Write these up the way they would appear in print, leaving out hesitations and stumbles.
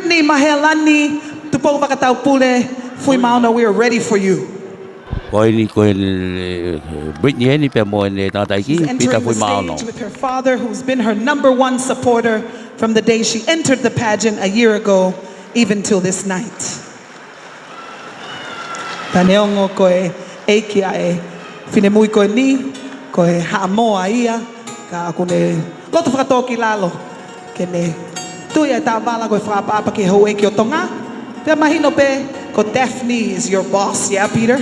Brittany Mahelani, Tupo Vakataupule, Fuimano, we are ready for you. Brittany ni pe mo ne ta tai ki She's pita entering fui the mano. stage with her father, who's been her #1 supporter from the day she entered the pageant a year ago, even till this night. Taneongo koe eikia e finemui koe ni, koe haamoa ia, ka akune loto whakatoki lalo, ke ne tuia ta wala koe whakapapa ke hau e ki o tonga. Pea mahino pe, ko Daphne is your boss, yeah, Peter?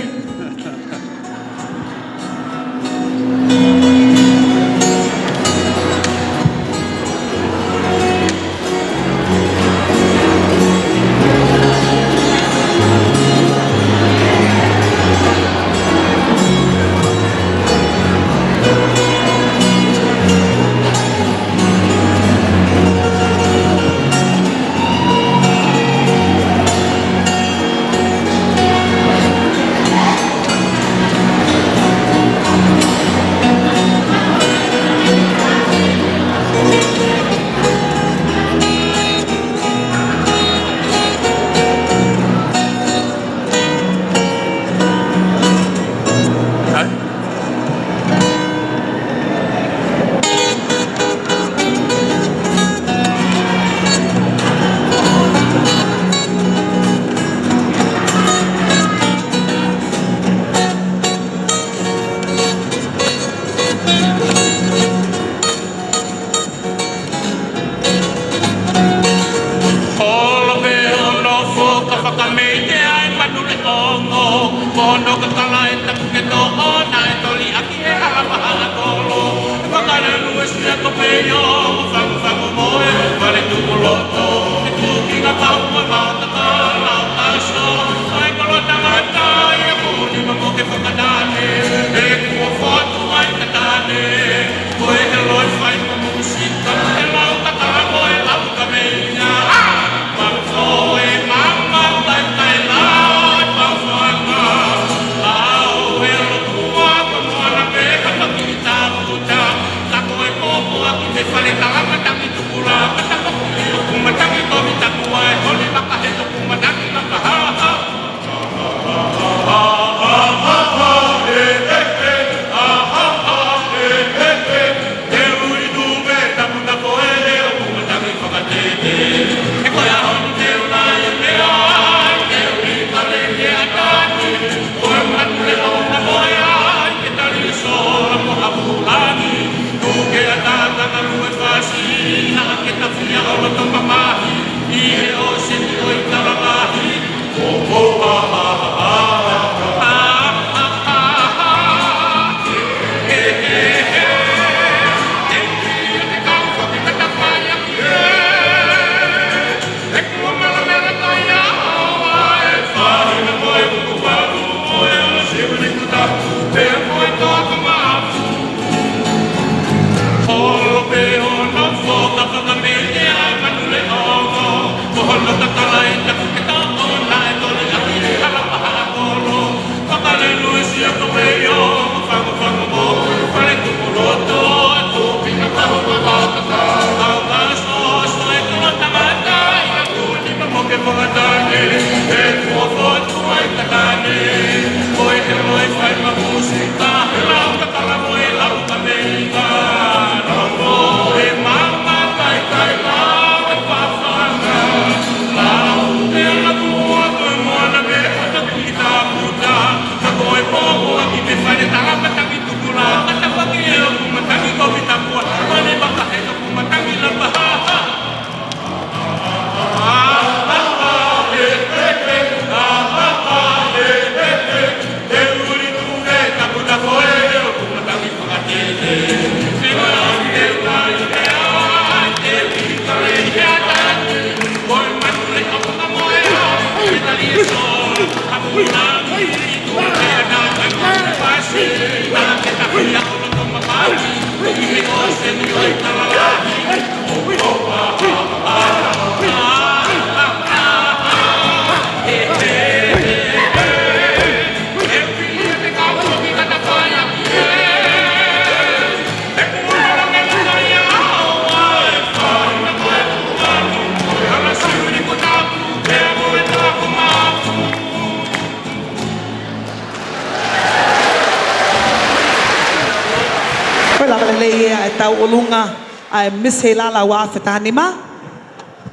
Koe la lei e tau olunga ai Miss Helala wa Whetahanima,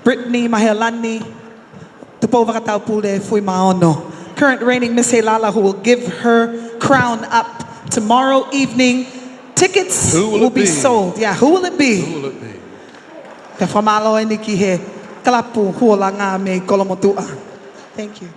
Brittany Mahealani, tupo wakatau pule fui maono. Current reigning Miss Helala, who will give her crown up tomorrow evening. Tickets will be sold. Yeah, who will it be? Who will it be? Te whamalo e ni ki he kalapu huolanga me kolomotua. Thank you.